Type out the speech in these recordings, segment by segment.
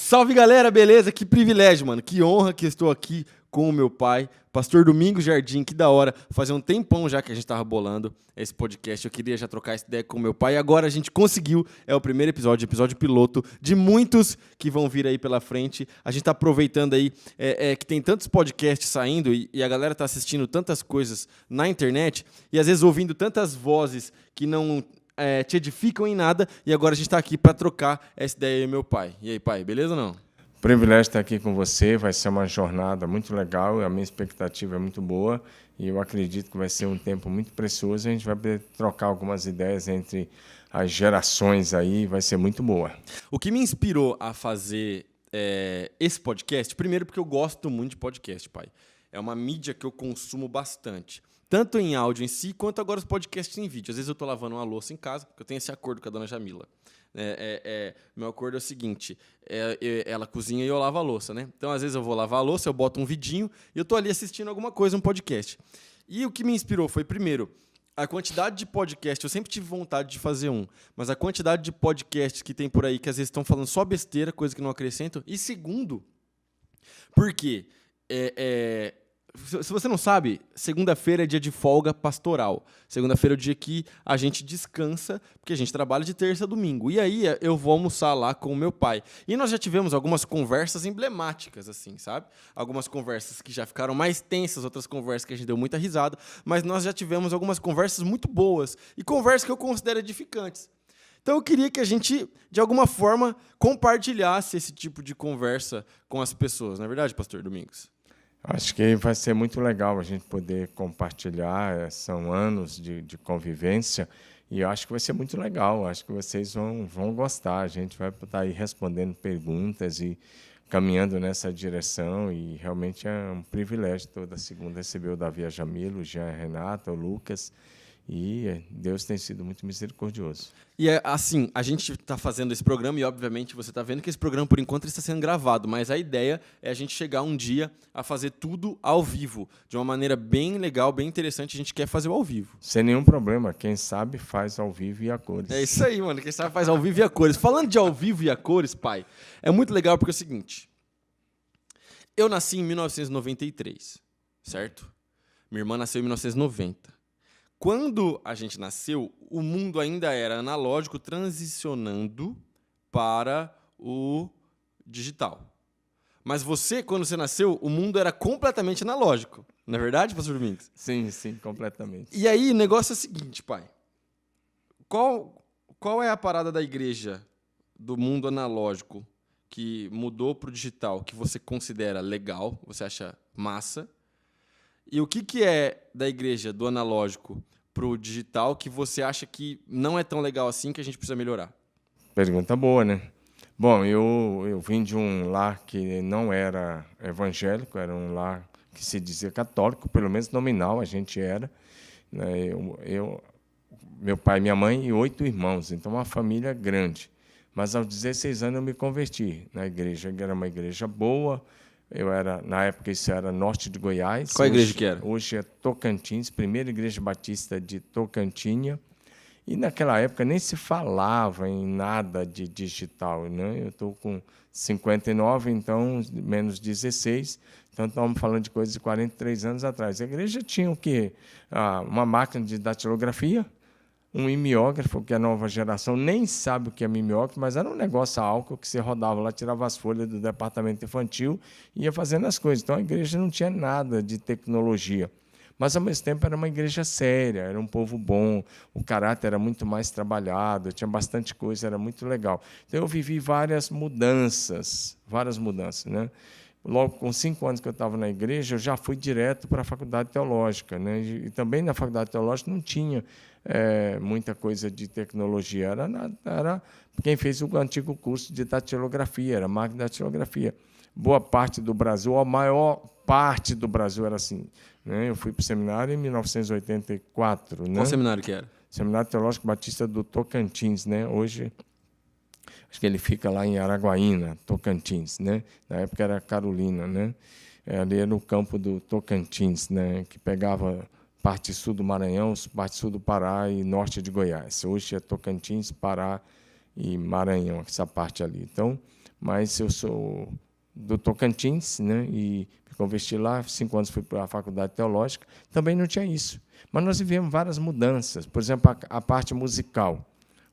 Salve, galera, beleza? Que privilégio, mano. Que honra que estou aqui com o meu pai, Pastor Domingos Jardim. Que da hora. Fazia um tempão já que a gente tava bolando esse podcast. Eu queria já trocar essa ideia com o meu pai. E agora a gente conseguiu. É o primeiro episódio piloto de muitos que vão vir aí pela frente. A gente tá aproveitando aí que tem tantos podcasts saindo e a galera tá assistindo tantas coisas na internet e às vezes ouvindo tantas vozes que não te edificam em nada, e agora a gente está aqui para trocar essa ideia aí, meu pai. E aí, pai, beleza ou não? Privilégio estar aqui com você, vai ser uma jornada muito legal, a minha expectativa é muito boa, e eu acredito que vai ser um tempo muito precioso, a gente vai poder trocar algumas ideias entre as gerações aí, vai ser muito boa. O que me inspirou a fazer esse podcast, primeiro porque eu gosto muito de podcast, pai. É uma mídia que eu consumo bastante. Tanto em áudio em si, quanto agora os podcasts em vídeo. Às vezes eu estou lavando uma louça em casa, porque eu tenho esse acordo com a dona Jamila. Meu acordo é o seguinte, ela cozinha e eu lavo a louça, né? Então, às vezes eu vou lavar a louça, eu boto um vidinho e eu estou ali assistindo alguma coisa, um podcast. E o que me inspirou foi, primeiro, a quantidade de podcasts. Eu sempre tive vontade de fazer um, mas a quantidade de podcasts que tem por aí, que às vezes estão falando só besteira, coisa que não acrescentam. E segundo, porque se você não sabe, segunda-feira é dia de folga pastoral. Segunda-feira é o dia que a gente descansa, porque a gente trabalha de terça a domingo. E aí eu vou almoçar lá com o meu pai. E nós já tivemos algumas conversas emblemáticas, assim, sabe? Algumas conversas que já ficaram mais tensas, outras conversas que a gente deu muita risada. Mas nós já tivemos algumas conversas muito boas. E conversas que eu considero edificantes. Então eu queria que a gente, de alguma forma, compartilhasse esse tipo de conversa com as pessoas. Não é verdade, pastor Domingos? Acho que vai ser muito legal a gente poder compartilhar, são anos de convivência, e eu acho que vai ser muito legal, acho que vocês vão gostar, a gente vai estar aí respondendo perguntas e caminhando nessa direção, e realmente é um privilégio toda segunda receber o Davi, a Jamila, o Jean, a Renata, o Lucas, e Deus tem sido muito misericordioso. E assim, a gente está fazendo esse programa e, obviamente, você está vendo que esse programa, por enquanto, está sendo gravado, mas a ideia é a gente chegar um dia a fazer tudo ao vivo, de uma maneira bem legal, bem interessante. A gente quer fazer ao vivo. Sem nenhum problema. Quem sabe faz ao vivo e a cores. É isso aí, mano. Quem sabe faz ao vivo e a cores. Falando de ao vivo e a cores, pai, é muito legal porque é o seguinte. Eu nasci em 1993, certo? Minha irmã nasceu em 1990. Quando a gente nasceu, o mundo ainda era analógico, transicionando para o digital. Mas você, quando você nasceu, o mundo era completamente analógico. Não é verdade, pastor Domingos? Sim, completamente. E aí, o negócio é o seguinte, pai. Qual é a parada da igreja do mundo analógico que mudou para o digital, que você considera legal, você acha massa? E o que é da igreja do analógico para o digital que você acha que não é tão legal assim, que a gente precisa melhorar? Pergunta boa, né? Bom, eu vim de um lar que não era evangélico, era um lar que se dizia católico, pelo menos nominal a gente era. Né? Meu pai, minha mãe e 8 irmãos, então uma família grande. Mas aos 16 anos eu me converti na igreja, que era uma igreja boa. Na época isso era norte de Goiás. Qual igreja que era? Hoje é Tocantins, primeira igreja batista de Tocantinha. E naquela época nem se falava em nada de digital, né? Eu estou com 59, então menos 16, então estamos falando de coisas de 43 anos atrás. A igreja tinha o quê? Uma máquina de datilografia, um mimeógrafo, que a nova geração nem sabe o que é mimeógrafo, mas era um negócio a álcool que você rodava lá, tirava as folhas do departamento infantil e ia fazendo as coisas. Então a igreja não tinha nada de tecnologia. Mas, ao mesmo tempo, era uma igreja séria, era um povo bom, o caráter era muito mais trabalhado, tinha bastante coisa, era muito legal. Então, eu vivi várias mudanças, né? Logo, com 5 anos que eu estava na igreja, eu já fui direto para a faculdade teológica, né? E também na faculdade teológica não tinha muita coisa de tecnologia, era quem fez o antigo curso de datilografia, era máquina de datilografia. Boa parte do Brasil, a maior parte do Brasil era assim. Né? Eu fui para o seminário em 1984. Qual né? seminário que era? Seminário Teológico Batista do Tocantins. Né? Hoje, acho que ele fica lá em Araguaína, Tocantins. Né? Na época era Carolina. Né? Ali no campo do Tocantins, né? Que pegava parte sul do Maranhão, parte sul do Pará e norte de Goiás. Hoje é Tocantins, Pará e Maranhão, essa parte ali. Então, mas eu sou do Tocantins, né? E me converti lá, 5 anos fui para a Faculdade Teológica, também não tinha isso. Mas nós vivemos várias mudanças, por exemplo, a parte musical.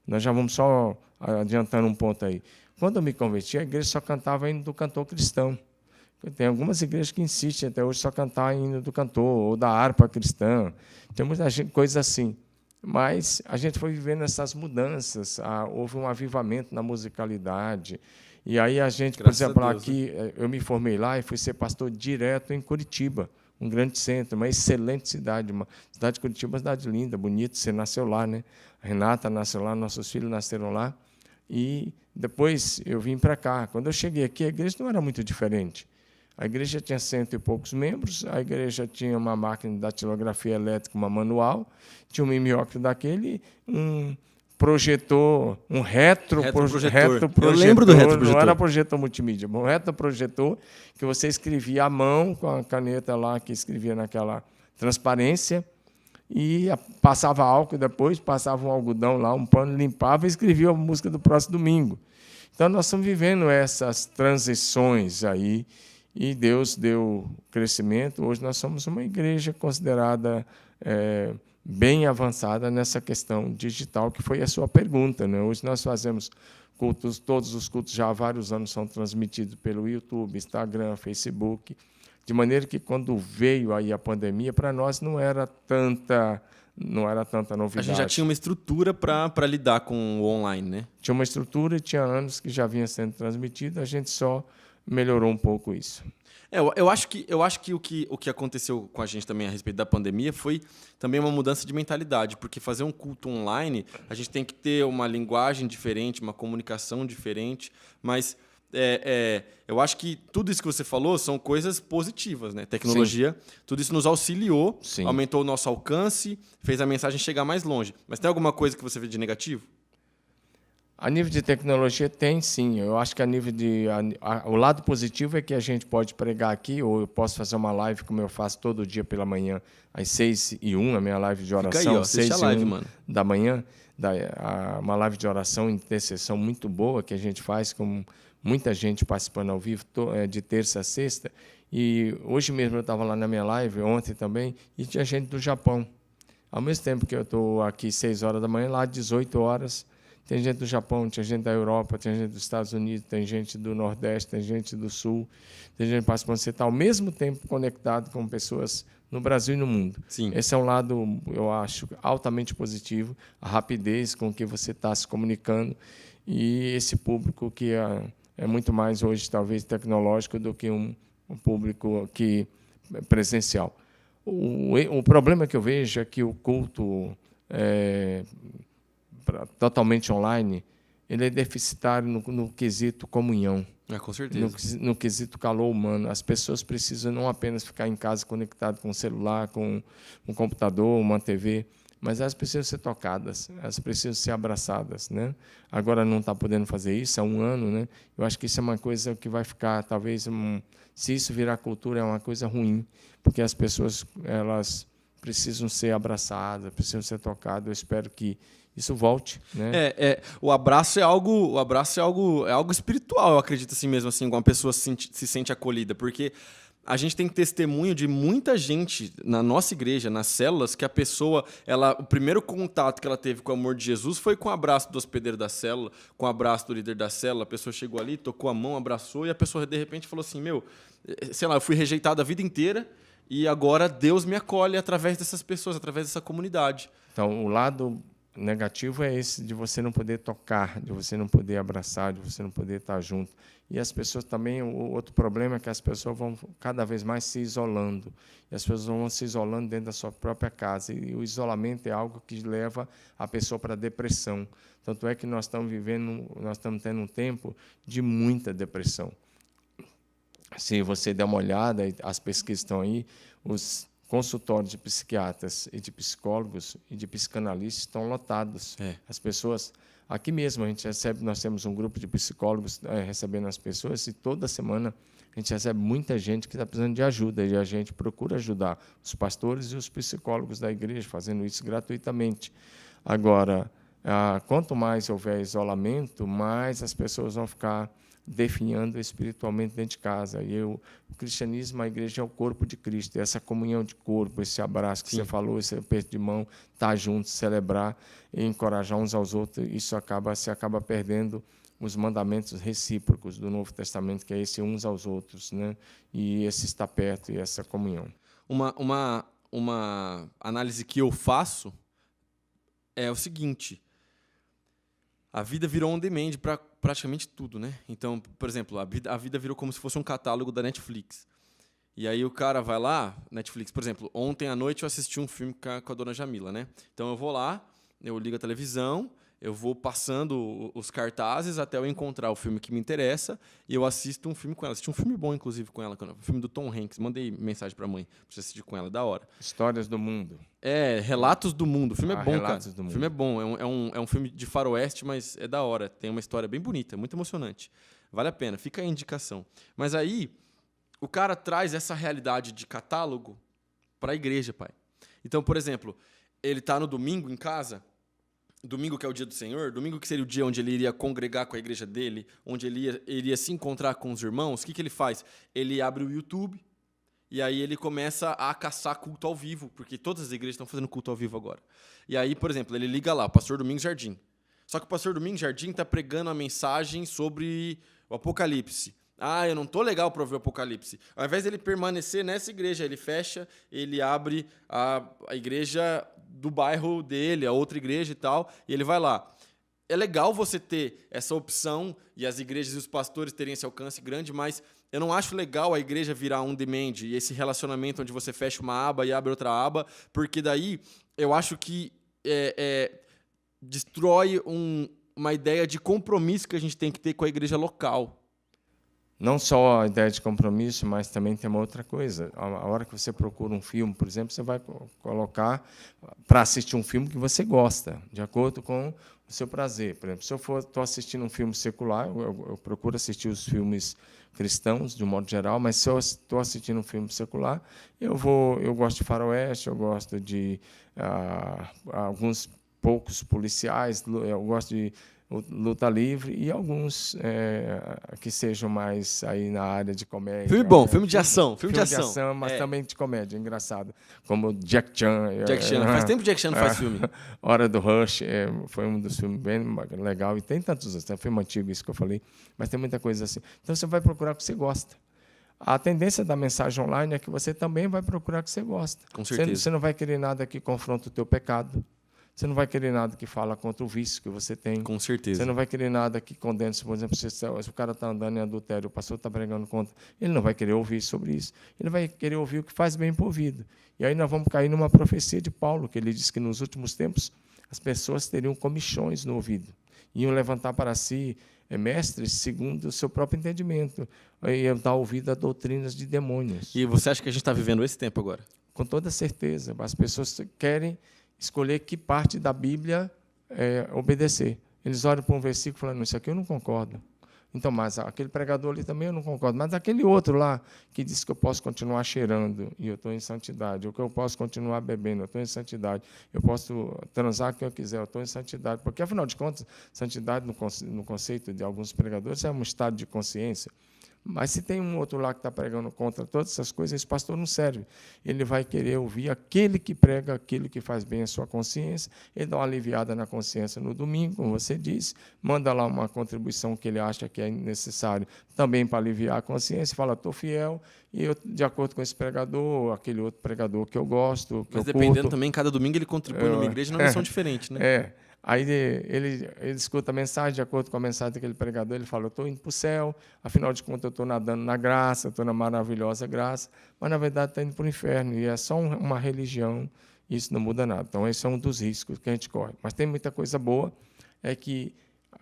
Nós já vamos só adiantando um ponto aí. Quando eu me converti, a igreja só cantava hino do cantor cristão. Tem algumas igrejas que insistem até hoje só cantar hino do cantor, ou da harpa cristã. Tem muita coisa assim. Mas a gente foi vivendo essas mudanças, houve um avivamento na musicalidade. E aí a gente, por exemplo, aqui, eu me formei lá e fui ser pastor direto em Curitiba, um grande centro, uma excelente cidade. Uma cidade de Curitiba, uma cidade linda, bonita. Você nasceu lá, né? A Renata nasceu lá, nossos filhos nasceram lá. E depois eu vim para cá. Quando eu cheguei aqui, a igreja não era muito diferente. A igreja tinha 100 e poucos membros, a igreja tinha uma máquina de datilografia elétrica, uma manual, tinha um mimeógrafo daquele, um projetor, um retroprojetor. Eu lembro do retroprojetor. Não era projetor multimídia, um retroprojetor que você escrevia à mão, com a caneta lá, que escrevia naquela transparência, e passava álcool depois, passava um algodão lá, um pano, limpava e escrevia a música do próximo domingo. Então, nós estamos vivendo essas transições aí, e Deus deu crescimento. Hoje nós somos uma igreja considerada bem avançada nessa questão digital, que foi a sua pergunta, né? Hoje nós fazemos cultos, todos os cultos já há vários anos são transmitidos pelo YouTube, Instagram, Facebook, de maneira que quando veio aí a pandemia, para nós não era tanta novidade. A gente já tinha uma estrutura para lidar com o online, né? Tinha uma estrutura e tinha anos que já vinha sendo transmitido, a gente só melhorou um pouco isso. Eu acho que o que aconteceu com a gente também a respeito da pandemia foi também uma mudança de mentalidade, porque fazer um culto online, a gente tem que ter uma linguagem diferente, uma comunicação diferente, mas eu acho que tudo isso que você falou são coisas positivas, né? Tecnologia, sim, tudo isso nos auxiliou, sim, aumentou o nosso alcance, fez a mensagem chegar mais longe. Mas tem alguma coisa que você vê de negativo? A nível de tecnologia tem, sim. Eu acho que a nível o lado positivo é que a gente pode pregar aqui, ou eu posso fazer uma live como eu faço todo dia pela manhã, às 6h01, a minha live de oração. Fica aí, ó, 6h01 da manhã, uma live de oração, intercessão muito boa que a gente faz com muita gente participando ao vivo, de terça a sexta. E hoje mesmo eu estava lá na minha live, ontem também, e tinha gente do Japão. Ao mesmo tempo que eu estou aqui 6 horas da manhã, lá 18 horas, tem gente do Japão, tem gente da Europa, tem gente dos Estados Unidos, tem gente do Nordeste, tem gente do Sul, tem gente participando. Você está ao mesmo tempo conectado com pessoas no Brasil e no mundo. Sim. Esse é um lado, eu acho, altamente positivo, a rapidez com que você está se comunicando e esse público que é muito mais hoje, talvez, tecnológico do que um público que presencial. O problema que eu vejo é que o culto totalmente online, ele é deficitário no quesito comunhão. Com certeza. No quesito calor humano. As pessoas precisam não apenas ficar em casa conectado com um celular, com um computador, uma TV, mas elas precisam ser tocadas, elas precisam ser abraçadas, né? Agora não está podendo fazer isso há 1 ano, né? Eu acho que isso é uma coisa que vai ficar, talvez, se isso virar cultura, é uma coisa ruim, porque as pessoas elas precisam ser abraçadas, precisam ser tocadas. Eu espero que isso volte, né? O abraço é algo espiritual, eu acredito assim mesmo, assim, uma pessoa se sente acolhida, porque a gente tem testemunho de muita gente na nossa igreja, nas células, que a pessoa, o primeiro contato que ela teve com o amor de Jesus foi com o abraço do hospedeiro da célula, com o abraço do líder da célula. A pessoa chegou ali, tocou a mão, abraçou, e a pessoa de repente falou assim, sei lá, eu fui rejeitado a vida inteira e agora Deus me acolhe através dessas pessoas, através dessa comunidade. Então, o lado negativo é esse de você não poder tocar, de você não poder abraçar, de você não poder estar junto. E as pessoas também, o outro problema é que as pessoas vão cada vez mais se isolando. E as pessoas vão se isolando dentro da sua própria casa. E o isolamento é algo que leva a pessoa para a depressão. Tanto é que nós estamos tendo um tempo de muita depressão. Se você der uma olhada, as pesquisas estão aí, os consultórios de psiquiatras e de psicólogos e de psicanalistas estão lotados. As pessoas, aqui mesmo nós temos um grupo de psicólogos recebendo as pessoas, e toda semana a gente recebe muita gente que está precisando de ajuda, e a gente procura ajudar os pastores e os psicólogos da igreja, fazendo isso gratuitamente. Agora, quanto mais houver isolamento, mais as pessoas vão ficar definhando espiritualmente dentro de casa. E o cristianismo, a igreja é o corpo de Cristo, essa comunhão de corpo, esse abraço que você falou, esse aperto de mão, estar junto, celebrar e encorajar uns aos outros, isso se acaba perdendo os mandamentos recíprocos do Novo Testamento, que é esse uns aos outros, né? E esse estar perto e essa comunhão. Uma análise que eu faço é o seguinte: a vida virou on demand para praticamente tudo, né? Então, por exemplo, a vida virou como se fosse um catálogo da Netflix. E aí o cara vai lá, Netflix, por exemplo, ontem à noite eu assisti um filme com a dona Jamila, né? Então eu vou lá, eu ligo a televisão, eu vou passando os cartazes até eu encontrar o filme que me interessa e eu assisto um filme com ela. Assisti um filme bom, inclusive, com ela. O filme do Tom Hanks. Mandei mensagem pra mãe pra você assistir com ela. Da hora. Histórias do Mundo. Relatos do Mundo. O filme é bom, Relatos cara. do Mundo. O filme é bom. É um filme de faroeste, mas é da hora. Tem uma história bem bonita, muito emocionante. Vale a pena. Fica a indicação. Mas aí, o cara traz essa realidade de catálogo pra igreja, pai. Então, por exemplo, ele tá no domingo em casa... Domingo, que é o dia do Senhor, domingo que seria o dia onde ele iria congregar com a igreja dele, onde ele iria se encontrar com os irmãos, o que ele faz? Ele abre o YouTube e aí ele começa a caçar culto ao vivo, porque todas as igrejas estão fazendo culto ao vivo agora. E aí, por exemplo, ele liga lá, o pastor Domingos Jardim. Só que o pastor Domingos Jardim está pregando a mensagem sobre o Apocalipse. Ah, eu não tô legal para ouvir o Apocalipse. Ao invés dele permanecer nessa igreja, ele fecha, ele abre a igreja do bairro dele, a outra igreja e tal, e ele vai lá. É legal você ter essa opção e as igrejas e os pastores terem esse alcance grande, mas eu não acho legal a igreja virar um demand e esse relacionamento onde você fecha uma aba e abre outra aba, porque daí eu acho que destrói uma ideia de compromisso que a gente tem que ter com a igreja local. Não só a ideia de compromisso, mas também tem uma outra coisa. A hora que você procura um filme, por exemplo, você vai colocar para assistir um filme que você gosta, de acordo com o seu prazer. Por exemplo, se eu estou assistindo um filme secular, eu procuro assistir os filmes cristãos, de um modo geral, mas se eu estou assistindo um filme secular, eu gosto de faroeste, eu gosto de alguns poucos policiais, eu gosto de luta livre e alguns que sejam mais aí na área de comédia. Filme bom, filme de ação. Filme de ação, mas também de comédia, engraçado. Como Jack Chan. Faz tempo que Jack Chan não faz filme. Hora do Rush foi um dos filmes bem legal. E tem tantos outros, tem filme antigo, isso que eu falei, mas tem muita coisa assim. Então você vai procurar o que você gosta. A tendência da mensagem online é que você também vai procurar o que você gosta. Com certeza. Você não vai querer nada que confronte o teu pecado. Você não vai querer nada que fala contra o vício que você tem. Com certeza. Você não vai querer nada que condene. Por exemplo, se o cara está andando em adultério, o pastor está pregando contra, ele não vai querer ouvir sobre isso. Ele vai querer ouvir o que faz bem para o ouvido. E aí nós vamos cair numa profecia de Paulo, que ele diz que nos últimos tempos as pessoas teriam comichões no ouvido. Iam levantar para si mestres segundo o seu próprio entendimento. Iam dar ouvido a doutrinas de demônios. E você acha que a gente está vivendo esse tempo agora? Com toda certeza. As pessoas querem escolher que parte da Bíblia obedecer. Eles olham para um versículo e falam, isso aqui eu não concordo. Então, mas aquele pregador ali também eu não concordo. Mas aquele outro lá, que diz que eu posso continuar cheirando e eu estou em santidade, ou que eu posso continuar bebendo, eu estou em santidade, eu posso transar o que eu quiser, eu estou em santidade. Porque, afinal de contas, santidade, no conceito de alguns pregadores, é um estado de consciência. Mas se tem um outro lá que está pregando contra todas essas coisas, esse pastor não serve. Ele vai querer ouvir aquele que prega aquilo que faz bem à sua consciência, ele dá uma aliviada na consciência no domingo, como você disse, manda lá uma contribuição que ele acha que é necessário também para aliviar a consciência, fala, estou fiel, e eu, de acordo com esse pregador, aquele outro pregador que eu gosto, que Mas eu dependendo curto, também, cada domingo ele contribui numa igreja numa missão diferente, né? Aí ele escuta a mensagem, de acordo com a mensagem daquele pregador, ele fala, eu estou indo para o céu, afinal de contas eu estou nadando na graça, estou na maravilhosa graça, mas na verdade está indo para o inferno, e é só uma religião, e isso não muda nada. Então esse é um dos riscos que a gente corre. Mas tem muita coisa boa, é que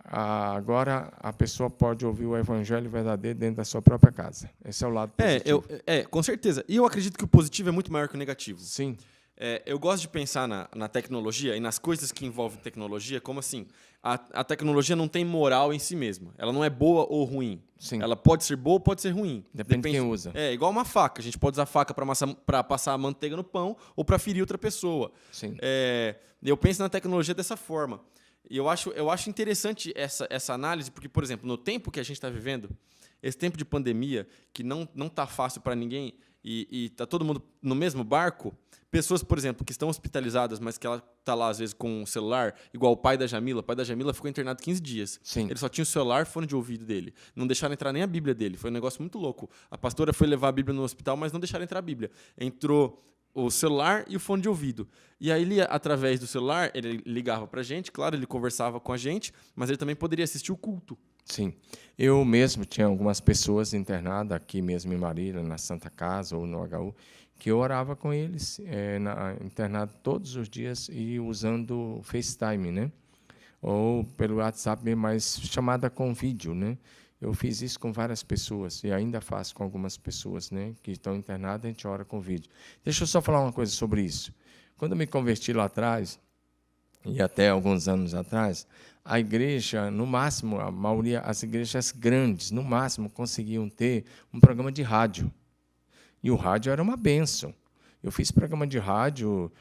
agora a pessoa pode ouvir o evangelho verdadeiro dentro da sua própria casa. Esse é o lado positivo. Com certeza. E eu acredito que o positivo é muito maior que o negativo. Sim. Eu gosto de pensar na tecnologia e nas coisas que envolvem tecnologia como assim, a tecnologia não tem moral em si mesma. Ela não é boa ou ruim. Sim. Ela pode ser boa ou pode ser ruim. Depende de quem usa. É igual uma faca. A gente pode usar a faca para passar a manteiga no pão ou para ferir outra pessoa. Sim. Eu penso na tecnologia dessa forma. E eu acho interessante essa análise, porque, por exemplo, no tempo que a gente está vivendo, esse tempo de pandemia, que não está fácil para ninguém, e está todo mundo no mesmo barco, pessoas, por exemplo, que estão hospitalizadas, mas que ela está lá, às vezes, com um celular, igual o pai da Jamila. O pai da Jamila ficou internado 15 dias. Sim. Ele só tinha o celular, fone de ouvido dele. Não deixaram entrar nem a Bíblia dele. Foi um negócio muito louco. A pastora foi levar a Bíblia no hospital, mas não deixaram entrar a Bíblia. Entrou o celular e o fone de ouvido. E aí, ele, através do celular, ele ligava para a gente, claro, ele conversava com a gente, mas ele também poderia assistir o culto. Sim. Eu mesmo tinha algumas pessoas internadas aqui mesmo em Marília, na Santa Casa ou no HU, que eu orava com eles, internado todos os dias e usando o FaceTime, né? Ou pelo WhatsApp, mas chamada com vídeo, né? Eu fiz isso com várias pessoas e ainda faço com algumas pessoas, né, que estão internadas, a gente ora com vídeo. Deixa eu só falar uma coisa sobre isso. Quando eu me converti lá atrás, e até alguns anos atrás, a igreja, no máximo, a maioria, as igrejas grandes, no máximo, conseguiam ter um programa de rádio. E o rádio era uma bênção. Eu fiz programa de rádio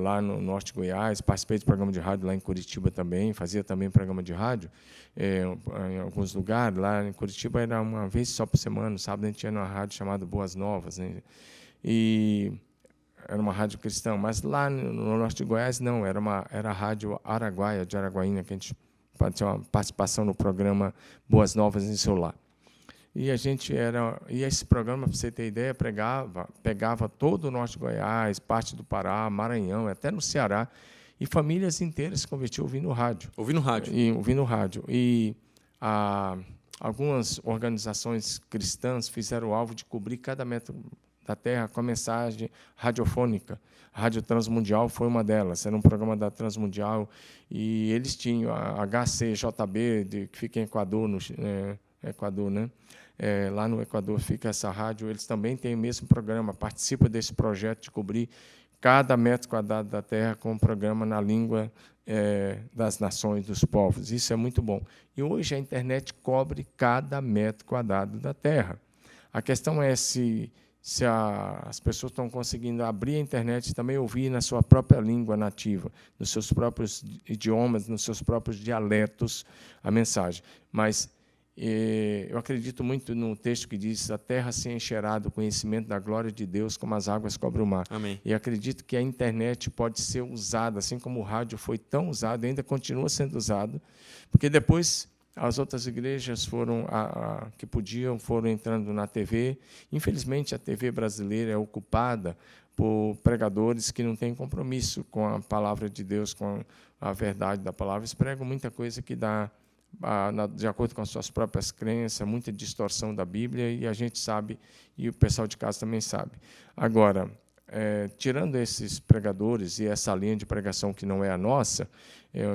lá no Norte de Goiás, participei de programa de rádio lá em Curitiba também, fazia também programa de rádio em alguns lugares. Lá em Curitiba era uma vez só por semana, sábado a gente tinha uma rádio chamada Boas Novas, né? E era uma rádio cristã, mas lá no Norte de Goiás não, era a rádio Araguaia, de Araguaína, que a gente tinha uma participação no programa Boas Novas em celular. E esse programa, para você ter ideia, pegava todo o Norte de Goiás, parte do Pará, Maranhão, até no Ceará, e famílias inteiras se convertiam ouvindo rádio. Ouvindo rádio. Ouvindo rádio. E algumas organizações cristãs fizeram o alvo de cobrir cada metro da Terra com a mensagem radiofônica. A Rádio Transmundial foi uma delas, era um programa da Transmundial, e eles tinham a HCJB, que fica em Equador, Equador, né? Lá no Equador fica essa rádio, eles também têm o mesmo programa, participam desse projeto de cobrir cada metro quadrado da Terra com um programa na língua das nações, dos povos. Isso é muito bom. E hoje a internet cobre cada metro quadrado da Terra. A questão é se as pessoas estão conseguindo abrir a internet e também ouvir na sua própria língua nativa, nos seus próprios idiomas, nos seus próprios dialetos, a mensagem. Mas eu acredito muito no texto que diz: a terra se encherá do conhecimento da glória de Deus, como as águas cobrem o mar. Amém. E acredito que a internet pode ser usada, assim como o rádio foi tão usado, ainda continua sendo usado, porque depois as outras igrejas que podiam foram entrando na TV. Infelizmente, a TV brasileira é ocupada por pregadores que não têm compromisso com a palavra de Deus, com a verdade da palavra. Eles pregam muita coisa que dá, de acordo com as suas próprias crenças, muita distorção da Bíblia, e a gente sabe, e o pessoal de casa também sabe. Agora, tirando esses pregadores e essa linha de pregação que não é a nossa,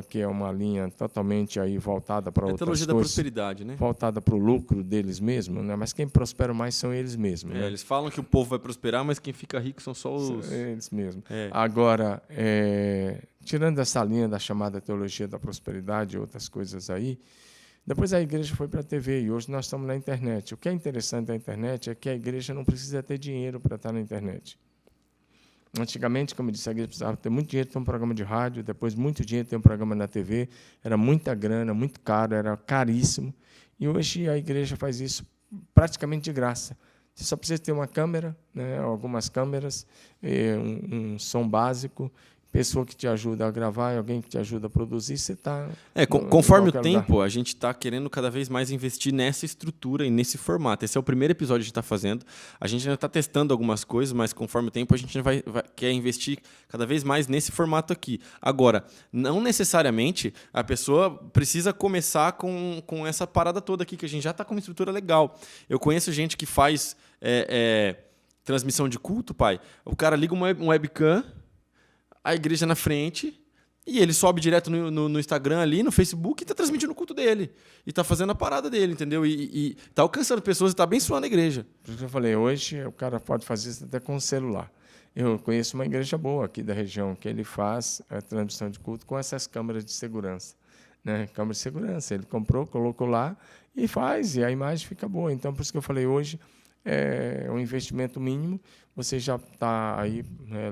que é uma linha totalmente aí voltada para outras coisas. É a teologia da prosperidade, né? Voltada para o lucro deles mesmos, né? Mas quem prospera mais são eles mesmos. Né? Eles falam que o povo vai prosperar, mas quem fica rico são só os... Eles mesmos. Agora, tirando essa linha da chamada teologia da prosperidade e outras coisas aí, depois a igreja foi para a TV e hoje nós estamos na internet. O que é interessante da internet é que a igreja não precisa ter dinheiro para estar na internet. Antigamente, como eu disse, a igreja precisava ter muito dinheiro para ter um programa de rádio, depois muito dinheiro para ter um programa na TV, era muita grana, muito caro, era caríssimo. E hoje a igreja faz isso praticamente de graça. Você só precisa ter uma câmera, né, algumas câmeras, um som básico, pessoa que te ajuda a gravar, alguém que te ajuda a produzir, você está... Conforme o tempo, a gente está querendo cada vez mais investir nessa estrutura e nesse formato. Esse é o primeiro episódio que a gente está fazendo. A gente ainda está testando algumas coisas, mas conforme o tempo a gente quer investir cada vez mais nesse formato aqui. Agora, não necessariamente a pessoa precisa começar com essa parada toda aqui, que a gente já está com uma estrutura legal. Eu conheço gente que faz transmissão de culto, pai. O cara liga uma webcam, a igreja na frente, e ele sobe direto no Instagram ali, no Facebook, e está transmitindo o culto dele. E está fazendo a parada dele, entendeu? E está alcançando pessoas e está abençoando a igreja. Por isso que eu falei, hoje o cara pode fazer isso até com o celular. Eu conheço uma igreja boa aqui da região, que ele faz a transmissão de culto com essas câmeras de segurança. Né? Câmera de segurança, ele comprou, colocou lá e faz, e a imagem fica boa. Então, por isso que eu falei, hoje é um investimento mínimo, você já está aí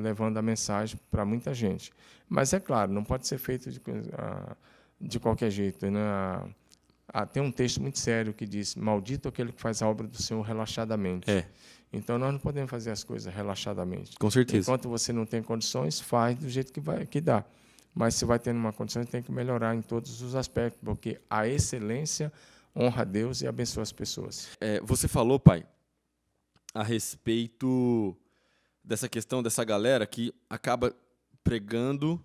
levando a mensagem para muita gente. Mas, é claro, não pode ser feito de qualquer jeito, né? Tem um texto muito sério que diz: maldito aquele que faz a obra do Senhor relaxadamente. Então, nós não podemos fazer as coisas relaxadamente. Com certeza. Enquanto você não tem condições, faz do jeito que dá. Mas se vai tendo uma condição, tem que melhorar em todos os aspectos, porque a excelência honra a Deus e abençoa as pessoas. Você falou, pai, a respeito dessa questão dessa galera que acaba pregando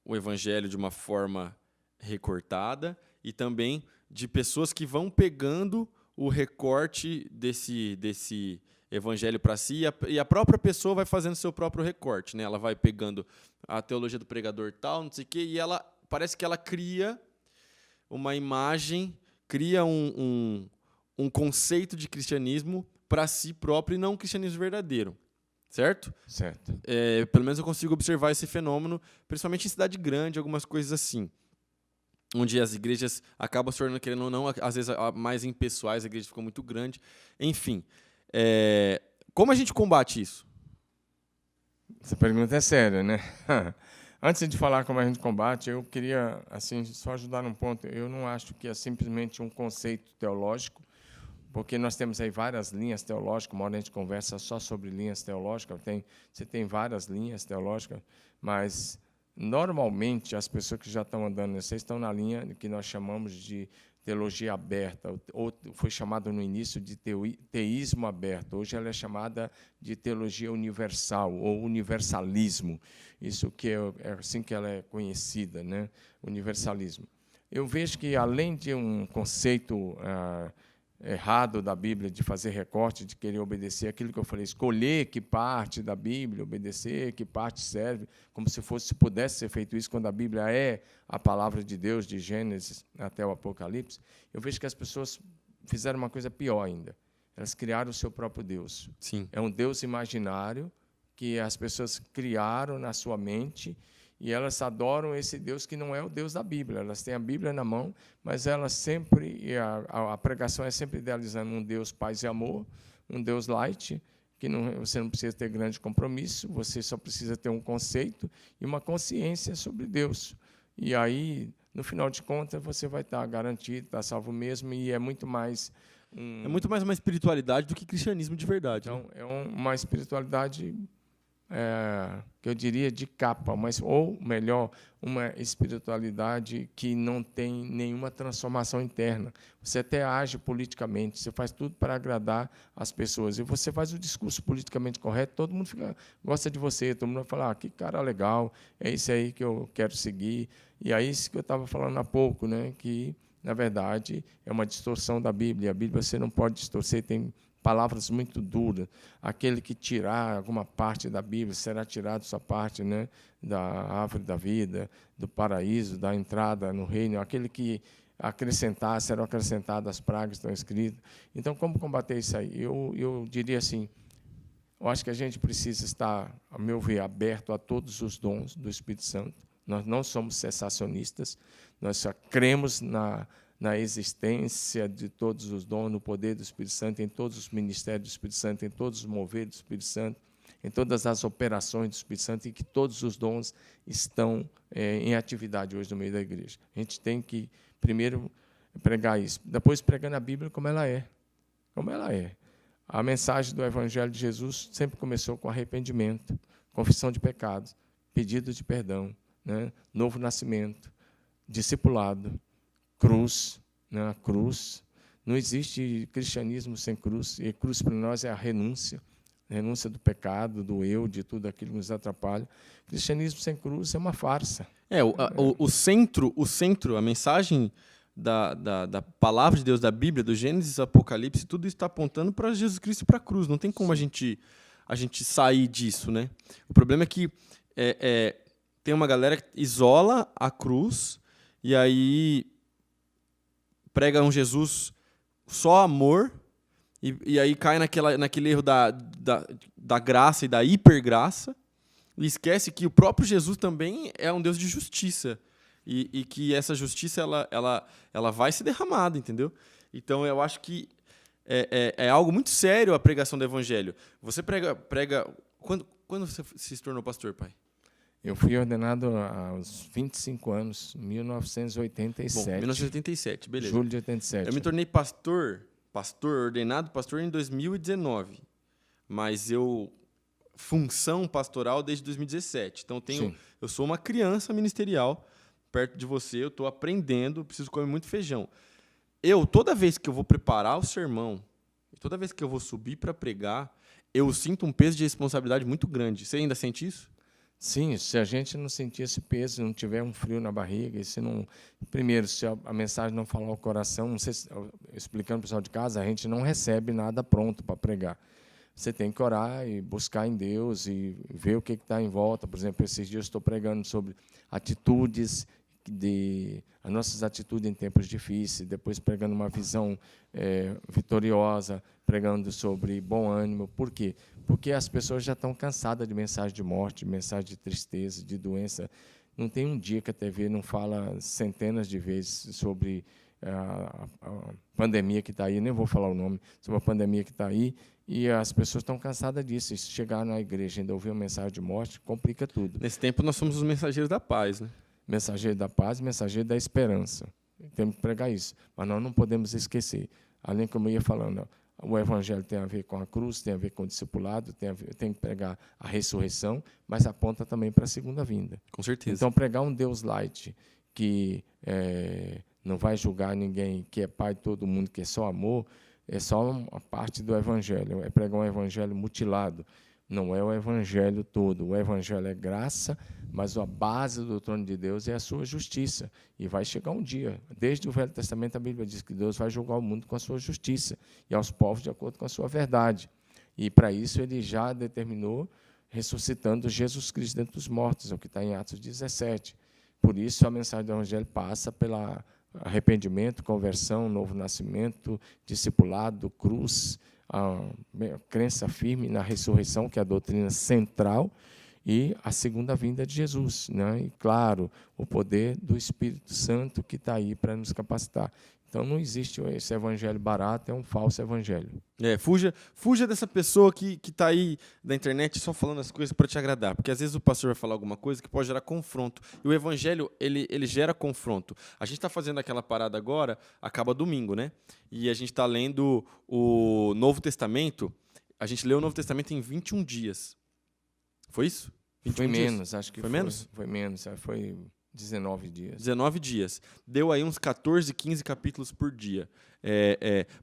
o evangelho de uma forma recortada e também de pessoas que vão pegando o recorte desse evangelho para si e a própria pessoa vai fazendo seu próprio recorte, né? Ela vai pegando a teologia do pregador tal, não sei o quê, e ela parece que ela cria uma imagem, cria um conceito de cristianismo para si próprio e não um cristianismo verdadeiro. Certo? Certo. Pelo menos eu consigo observar esse fenômeno, principalmente em cidade grande, algumas coisas assim, onde as igrejas acabam se tornando, querendo ou não, às vezes mais impessoais, a igreja ficou muito grande. Enfim, como a gente combate isso? Essa pergunta é séria, né? Antes de falar como a gente combate, eu queria assim, só ajudar num ponto. Eu não acho que é simplesmente um conceito teológico, porque nós temos aí várias linhas teológicas. Uma hora a gente conversa só sobre linhas teológicas. Você tem várias linhas teológicas, mas normalmente as pessoas que já estão andando nessa estão na linha que nós chamamos de teologia aberta, ou foi chamado no início de teísmo aberto. Hoje ela é chamada de teologia universal ou universalismo. Isso que é assim que ela é conhecida, né? Universalismo. Eu vejo que, além de um conceito errado da Bíblia de fazer recorte, de querer obedecer aquilo que eu falei, escolher que parte da Bíblia obedecer, que parte serve, como se pudesse ser feito isso quando a Bíblia é a palavra de Deus, de Gênesis até o Apocalipse. Eu vejo que as pessoas fizeram uma coisa pior ainda. Elas criaram o seu próprio Deus. Sim. É um Deus imaginário que as pessoas criaram na sua mente, e elas adoram esse Deus que não é o Deus da Bíblia. Elas têm a Bíblia na mão, mas elas sempre, e a pregação é sempre idealizando um Deus paz e amor, um Deus light, que você não precisa ter grande compromisso, você só precisa ter um conceito e uma consciência sobre Deus. E aí, no final de contas, você vai estar garantido, está salvo mesmo, e é muito mais... É muito mais uma espiritualidade do que cristianismo de verdade. Então, é uma espiritualidade... que eu diria de capa, mas, ou melhor, uma espiritualidade que não tem nenhuma transformação interna. Você até age politicamente, você faz tudo para agradar as pessoas, e você faz o discurso politicamente correto, todo mundo gosta de você, todo mundo vai falar, que cara legal, é isso aí que eu quero seguir. E aí, isso que eu estava falando há pouco, né, que, na verdade, é uma distorção da Bíblia. A Bíblia você não pode distorcer, tem palavras muito duras. Aquele que tirar alguma parte da Bíblia, será tirado sua parte, né, da árvore da vida, do paraíso, da entrada no reino. Aquele que acrescentar, serão acrescentadas as pragas que estão escritas. Então, como combater isso aí? Eu diria assim, eu acho que a gente precisa estar, a meu ver, aberto a todos os dons do Espírito Santo. Nós não somos cessacionistas, nós só cremos na existência de todos os dons, no poder do Espírito Santo, em todos os ministérios do Espírito Santo, em todos os moveres do Espírito Santo, em todas as operações do Espírito Santo, e que todos os dons estão em atividade hoje no meio da igreja. A gente tem que, primeiro, pregar isso. Depois, pregando a Bíblia como ela é. Como ela é. A mensagem do Evangelho de Jesus sempre começou com arrependimento, confissão de pecados, pedido de perdão, né? Novo nascimento, discipulado, cruz, né? A cruz. Não existe cristianismo sem cruz, e cruz para nós é a renúncia do pecado, do eu, de tudo aquilo que nos atrapalha. Cristianismo sem cruz é uma farsa. O centro, a mensagem da palavra de Deus, da Bíblia, do Gênesis, Apocalipse, tudo isso está apontando para Jesus Cristo e para a cruz. Não tem como a gente sair disso, né? O problema é que tem uma galera que isola a cruz e aí prega um Jesus só amor e aí cai naquele erro da graça e da hipergraça e esquece que o próprio Jesus também é um Deus de justiça e que essa justiça ela vai ser derramada, entendeu? Então eu acho que é algo muito sério a pregação do evangelho. Você prega... Quando você se tornou pastor, pai? Eu fui ordenado aos 25 anos, 1987. Bom, 1987, beleza. Julho de 87. Eu me tornei ordenado pastor em 2019. Mas função pastoral desde 2017. Então, eu sou uma criança ministerial perto de você, eu estou aprendendo, preciso comer muito feijão. Toda vez que eu vou preparar o sermão, toda vez que eu vou subir para pregar, eu sinto um peso de responsabilidade muito grande. Você ainda sente isso? Sim, se a gente não sentir esse peso, não tiver um frio na barriga, primeiro, se a mensagem não falar ao coração, não sei explicando para o pessoal de casa, a gente não recebe nada pronto para pregar. Você tem que orar e buscar em Deus e ver o que está em volta. Por exemplo, esses dias eu estou pregando sobre atitudes, as nossas atitudes em tempos difíceis, depois pregando uma visão vitoriosa, pregando sobre bom ânimo. Por quê? Porque as pessoas já estão cansadas de mensagem de morte, de mensagem de tristeza, de doença. Não tem um dia que a TV não fala centenas de vezes sobre a pandemia que está aí, nem vou falar o nome, sobre a pandemia que está aí, e as pessoas estão cansadas disso. E se chegar na igreja e ainda ouvir uma mensagem de morte, complica tudo. Nesse tempo, nós somos os mensageiros da paz, né? Mensageiro da paz, mensageiro da esperança. Temos que pregar isso. Mas nós não podemos esquecer. Além, como eu ia falando, o evangelho tem a ver com a cruz, tem a ver com o discipulado, tem que pregar a ressurreição, mas aponta também para a segunda vinda. Com certeza. Então, pregar um Deus light, que não vai julgar ninguém, que é pai de todo mundo, que é só amor, é só uma parte do evangelho. É pregar um evangelho mutilado. Não é o evangelho todo. O evangelho é graça, mas a base do trono de Deus é a sua justiça. E vai chegar um dia. Desde o Velho Testamento, a Bíblia diz que Deus vai julgar o mundo com a sua justiça e aos povos de acordo com a sua verdade. E, para isso, ele já determinou, ressuscitando Jesus Cristo dentre os mortos, é o que está em Atos 17. Por isso, a mensagem do evangelho passa pelo arrependimento, conversão, novo nascimento, discipulado, cruz, a crença firme na ressurreição, que é a doutrina central, e a segunda vinda de Jesus, né? E, claro, o poder do Espírito Santo que está aí para nos capacitar. Então, não existe esse evangelho barato, é um falso evangelho. Fuja dessa pessoa que está aí na internet só falando as coisas para te agradar, porque às vezes o pastor vai falar alguma coisa que pode gerar confronto, e o evangelho, ele gera confronto. A gente está fazendo aquela parada agora, acaba domingo, né? E a gente está lendo o Novo Testamento, a gente leu o Novo Testamento em 21 dias. Foi isso? Foi menos, acho que foi. Menos? Foi menos, foi 19 dias. 19 dias. Deu aí uns 14, 15 capítulos por dia.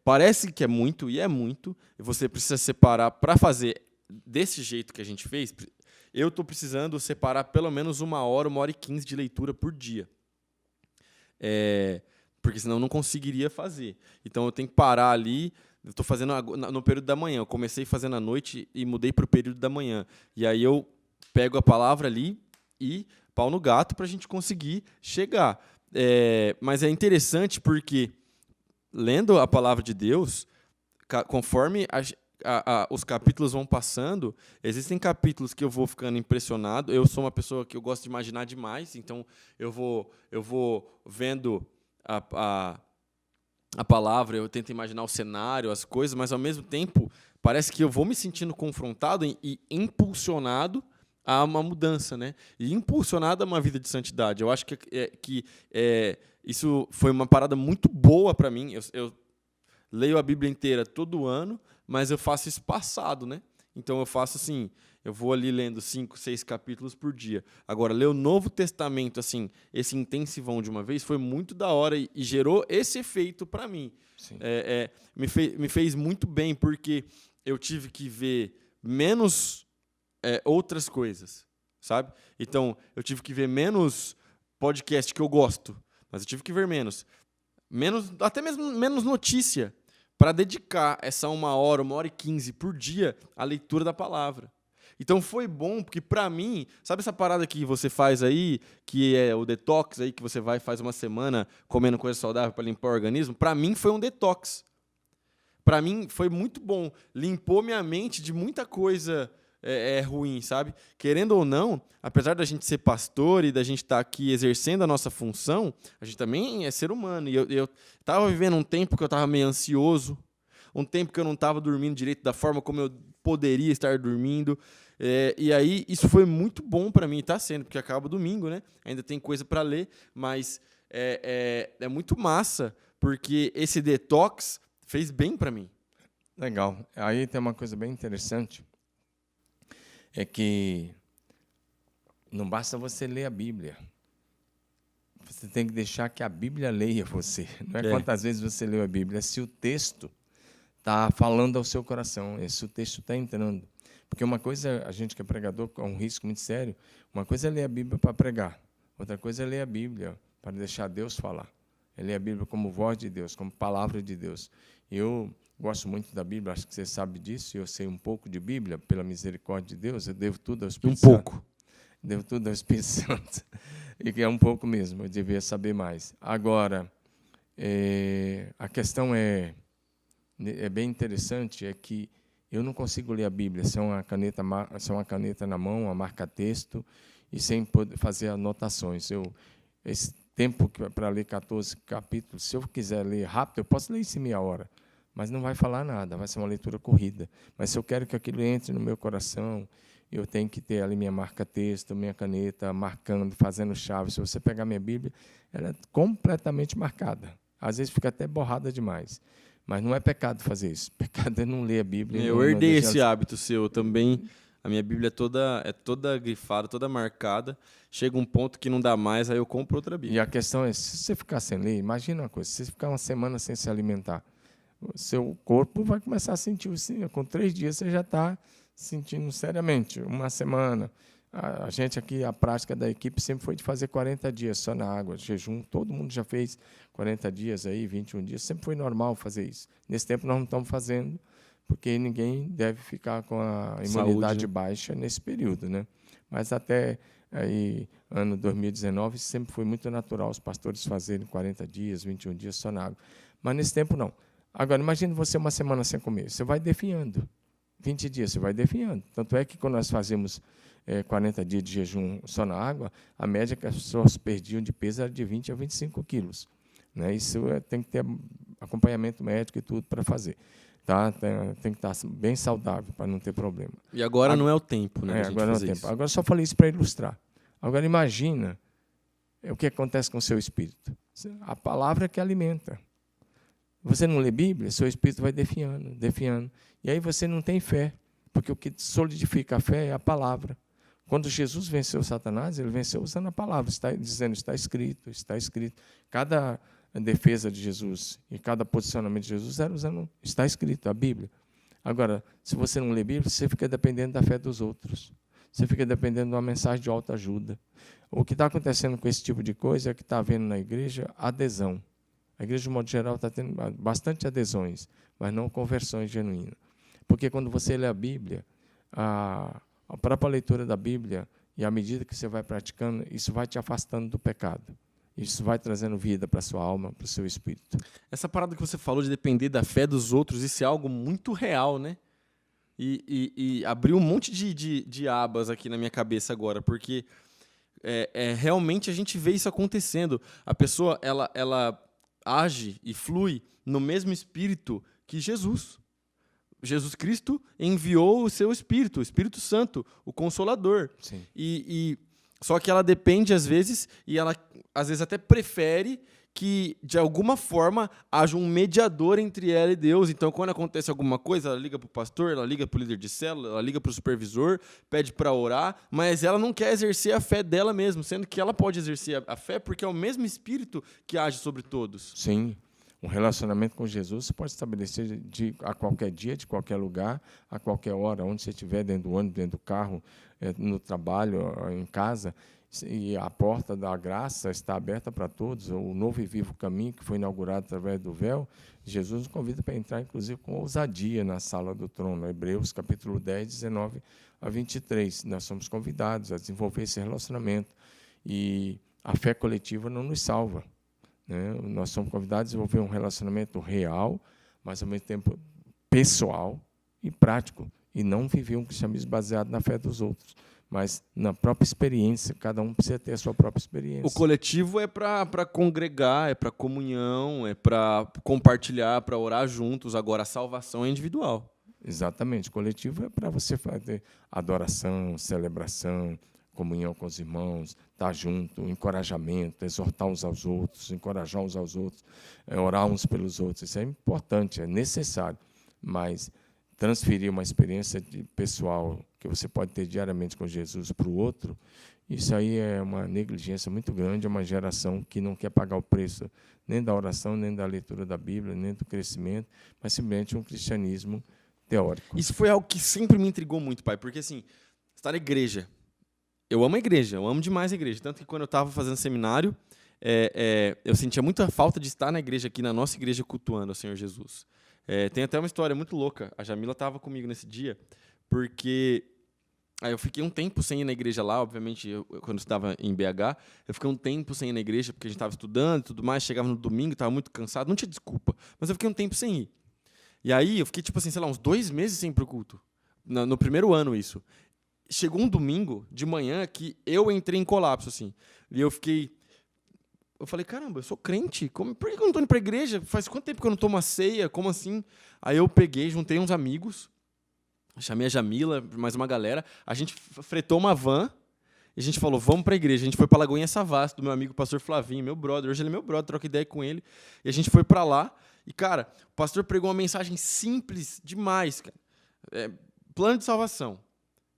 Parece que é muito, e é muito. Você precisa separar, para fazer desse jeito que a gente fez, eu estou precisando separar pelo menos 1h e 15 de leitura por dia. Porque senão eu não conseguiria fazer. Então eu tenho que parar ali. Eu estou fazendo no período da manhã. Eu comecei fazendo à noite e mudei para o período da manhã. E aí eu pego a palavra ali e pau no gato para a gente conseguir chegar. Mas é interessante porque, lendo a palavra de Deus, conforme os capítulos vão passando, existem capítulos que eu vou ficando impressionado. Eu sou uma pessoa que eu gosto de imaginar demais, então eu vou vendo a palavra, eu tento imaginar o cenário, as coisas, mas, ao mesmo tempo, parece que eu vou me sentindo confrontado e impulsionado a uma mudança, né? E impulsionado a uma vida de santidade. Eu acho que isso foi uma parada muito boa para mim. Eu leio a Bíblia inteira todo ano, mas eu faço isso passado, né? Então, eu faço assim, eu vou ali lendo 5, 6 capítulos por dia. Agora, ler o Novo Testamento, assim, esse intensivão de uma vez, foi muito da hora e gerou esse efeito para mim. Me fez muito bem, porque eu tive que ver menos outras coisas, sabe? Então, eu tive que ver menos podcast que eu gosto, mas eu tive que ver menos, até mesmo menos notícia, para dedicar essa 1h, 1h e 15 por dia à leitura da palavra. Então foi bom, porque para mim, sabe essa parada que você faz aí, que é o detox aí, que você vai e faz uma semana comendo coisa saudável para limpar o organismo? Para mim foi um detox. Para mim foi muito bom. Limpou minha mente de muita coisa ruim, sabe? Querendo ou não, apesar da gente ser pastor e da gente estar aqui exercendo a nossa função, a gente também é ser humano. E eu estava vivendo um tempo que eu estava meio ansioso, um tempo que eu não estava dormindo direito da forma como eu poderia estar dormindo. E aí, isso foi muito bom para mim, está sendo, porque acaba domingo, né? Ainda tem coisa para ler, mas é muito massa, porque esse detox fez bem para mim. Legal. Aí tem uma coisa bem interessante, é que não basta você ler a Bíblia. Você tem que deixar que a Bíblia leia você. Não é quantas vezes você leu a Bíblia, é se o texto está falando ao seu coração, é se o texto está entrando. Porque uma coisa, a gente que é pregador, é um risco muito sério, uma coisa é ler a Bíblia para pregar, outra coisa é ler a Bíblia para deixar Deus falar. É ler a Bíblia como voz de Deus, como palavra de Deus. Eu gosto muito da Bíblia, acho que você sabe disso, eu sei um pouco de Bíblia, pela misericórdia de Deus, eu devo tudo ao Espírito Santo. Um pouco. Devo tudo ao Espírito Santo. E que é um pouco mesmo, eu devia saber mais. Agora, a questão é bem interessante, é que eu não consigo ler a Bíblia sem uma caneta na mão, uma marca-texto, e sem poder fazer anotações. Esse tempo para ler 14 capítulos, se eu quiser ler rápido, eu posso ler isso em meia hora, mas não vai falar nada, vai ser uma leitura corrida. Mas se eu quero que aquilo entre no meu coração, eu tenho que ter ali minha marca-texto, minha caneta, marcando, fazendo chave. Se você pegar minha Bíblia, ela é completamente marcada. Às vezes fica até borrada demais. Mas não é pecado fazer isso. Pecado é não ler a Bíblia. Eu herdei esse hábito seu também. A minha Bíblia é toda grifada, toda marcada. Chega um ponto que não dá mais, aí eu compro outra Bíblia. E a questão é, se você ficar sem ler, imagina uma coisa, se você ficar uma semana sem se alimentar, o seu corpo vai começar a sentir assim, com 3 dias você já está sentindo seriamente. Uma semana. A gente aqui, a prática da equipe sempre foi de fazer 40 dias só na água, jejum. Todo mundo já fez 40 dias, aí, 21 dias. Sempre foi normal fazer isso. Nesse tempo nós não estamos fazendo, porque ninguém deve ficar com a imunidade baixa nesse período, né? Mas até aí, ano 2019, sempre foi muito natural os pastores fazerem 40 dias, 21 dias só na água. Mas nesse tempo não. Agora, imagine você uma semana sem comer. Você vai definhando. 20 dias, você vai definhando. Tanto é que quando nós fazemos 40 dias de jejum só na água, a média que as pessoas perdiam de peso era de 20 a 25 quilos. Né? Isso tem que ter acompanhamento médico e tudo para fazer. Tá? Tem que estar bem saudável para não ter problema. E agora não é o tempo, né? Agora não é o tempo. Agora só falei isso para ilustrar. Agora imagina o que acontece com o seu espírito. A palavra que alimenta. Você não lê Bíblia, seu espírito vai definhando, definhando. E aí você não tem fé, porque o que solidifica a fé é a palavra. Quando Jesus venceu Satanás, ele venceu usando a palavra, dizendo, está escrito, está escrito. Cada defesa de Jesus e cada posicionamento de Jesus era usando, está escrito, a Bíblia. Agora, se você não lê Bíblia, você fica dependendo da fé dos outros. Você fica dependendo de uma mensagem de autoajuda. O que está acontecendo com esse tipo de coisa é que está havendo na igreja adesão. A igreja, de modo geral, está tendo bastante adesões, mas não conversões genuínas. Porque quando você lê a Bíblia, a própria leitura da Bíblia, e à medida que você vai praticando, isso vai te afastando do pecado. Isso vai trazendo vida para a sua alma, para o seu espírito. Essa parada que você falou de depender da fé dos outros, isso é algo muito real, né? E abriu um monte de abas aqui na minha cabeça agora, porque realmente a gente vê isso acontecendo. A pessoa, ela age e flui no mesmo espírito que Jesus. Jesus Cristo enviou o seu Espírito, o Espírito Santo, o Consolador. Sim. Só que ela depende, às vezes, e ela, às vezes, até prefere que, de alguma forma, haja um mediador entre ela e Deus. Então, quando acontece alguma coisa, ela liga para o pastor, ela liga para o líder de célula, ela liga para o supervisor, pede para orar, mas ela não quer exercer a fé dela mesma, sendo que ela pode exercer a fé porque é o mesmo Espírito que age sobre todos. Sim. Um relacionamento com Jesus você pode estabelecer a qualquer dia, de qualquer lugar, a qualquer hora, onde você estiver, dentro do ônibus, dentro do carro, no trabalho, em casa. E a porta da graça está aberta para todos. O novo e vivo caminho que foi inaugurado através do véu, Jesus nos convida para entrar, inclusive, com ousadia na sala do trono. Hebreus, capítulo 10, 19 a 23. Nós somos convidados a desenvolver esse relacionamento. E a fé coletiva não nos salva. Né? Nós somos convidados a desenvolver um relacionamento real, mas, ao mesmo tempo, pessoal e prático. E não viver um cristianismo baseado na fé dos outros, mas na própria experiência, cada um precisa ter a sua própria experiência. O coletivo é para congregar, é para comunhão, é para compartilhar, para orar juntos. Agora, a salvação é individual. Exatamente. O coletivo é para você fazer adoração, celebração, comunhão com os irmãos, estar junto, encorajamento, exortar uns aos outros, encorajar uns aos outros, orar uns pelos outros. Isso é importante, é necessário, mas transferir uma experiência pessoal que você pode ter diariamente com Jesus para o outro, isso aí é uma negligência muito grande, é uma geração que não quer pagar o preço nem da oração, nem da leitura da Bíblia, nem do crescimento, mas simplesmente um cristianismo teórico. Isso foi algo que sempre me intrigou muito, pai, porque assim, estar na igreja, eu amo a igreja, eu amo demais a igreja, tanto que quando eu estava fazendo seminário, eu sentia muita falta de estar na igreja aqui, na nossa igreja, cultuando ao Senhor Jesus. Tem até uma história muito louca. A Jamila estava comigo nesse dia, porque eu fiquei um tempo sem ir na igreja lá, obviamente, quando eu estava em BH, eu fiquei um tempo sem ir na igreja, porque a gente estava estudando e tudo mais, chegava no domingo, estava muito cansado, não tinha desculpa, mas eu fiquei um tempo sem ir. E aí eu fiquei, tipo assim, sei lá, uns 2 meses sem ir pro culto, no primeiro ano isso. Chegou um domingo de manhã que eu entrei em colapso, assim, e eu falei, caramba, eu sou crente, por que eu não estou indo para a igreja? Faz quanto tempo que eu não tomo a ceia? Como assim? Aí eu peguei, juntei uns amigos, chamei a Jamila, mais uma galera, a gente fretou uma van e a gente falou, vamos para a igreja. A gente foi para Lagoinha Savassi, do meu amigo pastor Flavinho, meu brother, hoje ele é meu brother, troca ideia com ele, e a gente foi para lá, e cara, o pastor pregou uma mensagem simples demais, cara. Plano de salvação.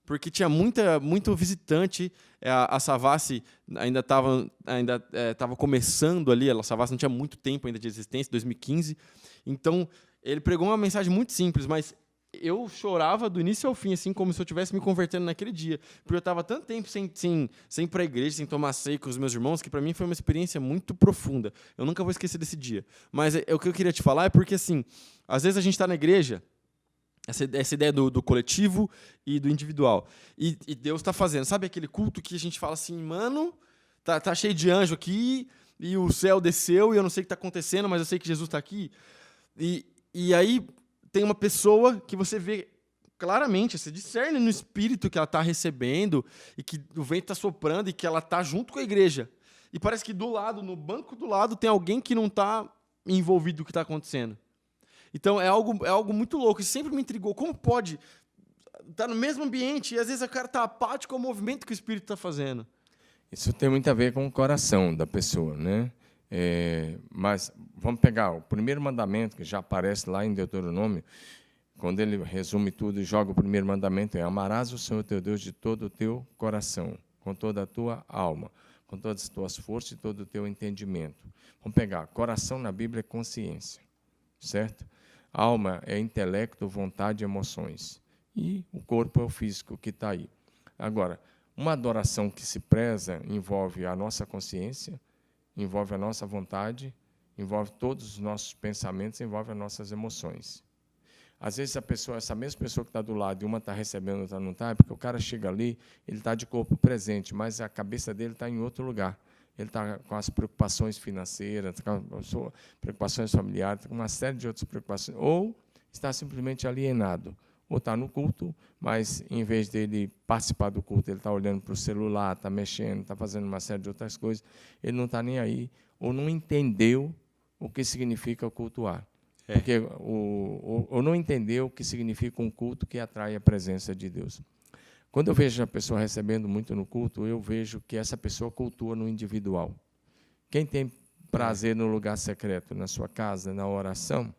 Porque tinha muito visitante, a Savassi ainda estava começando ali, a Savassi não tinha muito tempo ainda de existência, 2015. Então, ele pregou uma mensagem muito simples, mas eu chorava do início ao fim, assim, como se eu estivesse me convertendo naquele dia. Porque eu estava tanto tempo sem ir para a igreja, sem tomar ceia com os meus irmãos, que para mim foi uma experiência muito profunda. Eu nunca vou esquecer desse dia. Mas o que eu queria te falar é porque, assim, às vezes a gente está na igreja, essa ideia do coletivo e do individual. E Deus está fazendo. Sabe aquele culto que a gente fala assim, mano, tá cheio de anjo aqui, e o céu desceu, e eu não sei o que está acontecendo, mas eu sei que Jesus está aqui. E aí tem uma pessoa que você vê claramente, você discerne no espírito que ela está recebendo, e que o vento está soprando, e que ela está junto com a igreja. E parece que do lado, no banco do lado, tem alguém que não está envolvido no que está acontecendo. Então, é algo muito louco. Isso sempre me intrigou. Como pode estar no mesmo ambiente e, às vezes, o cara está apático ao movimento que o Espírito está fazendo? Isso tem muito a ver com o coração da pessoa, né? Mas vamos pegar o primeiro mandamento, que já aparece lá em Deuteronômio, quando ele resume tudo e joga o primeiro mandamento, amarás o Senhor teu Deus de todo o teu coração, com toda a tua alma, com todas as tuas forças e todo o teu entendimento. Vamos pegar, coração na Bíblia é consciência, certo? Alma é intelecto, vontade e emoções. E o corpo é o físico que está aí. Agora, uma adoração que se preza envolve a nossa consciência, envolve a nossa vontade, envolve todos os nossos pensamentos, envolve as nossas emoções. Às vezes, essa mesma pessoa que está do lado e uma está recebendo, outra não está, é porque o cara chega ali, ele está de corpo presente, mas a cabeça dele está em outro lugar. Ele está com as preocupações financeiras, com as preocupações familiares, com uma série de outras preocupações. Ou está simplesmente alienado. Ou está no culto, mas, em vez dele participar do culto, ele está olhando para o celular, está mexendo, está fazendo uma série de outras coisas. Ele não está nem aí, ou não entendeu o que significa cultuar. Porque ou não entendeu o que significa um culto que atrai a presença de Deus. Quando eu vejo a pessoa recebendo muito no culto, eu vejo que essa pessoa cultua no individual. Quem tem prazer no lugar secreto, na sua casa, na oração,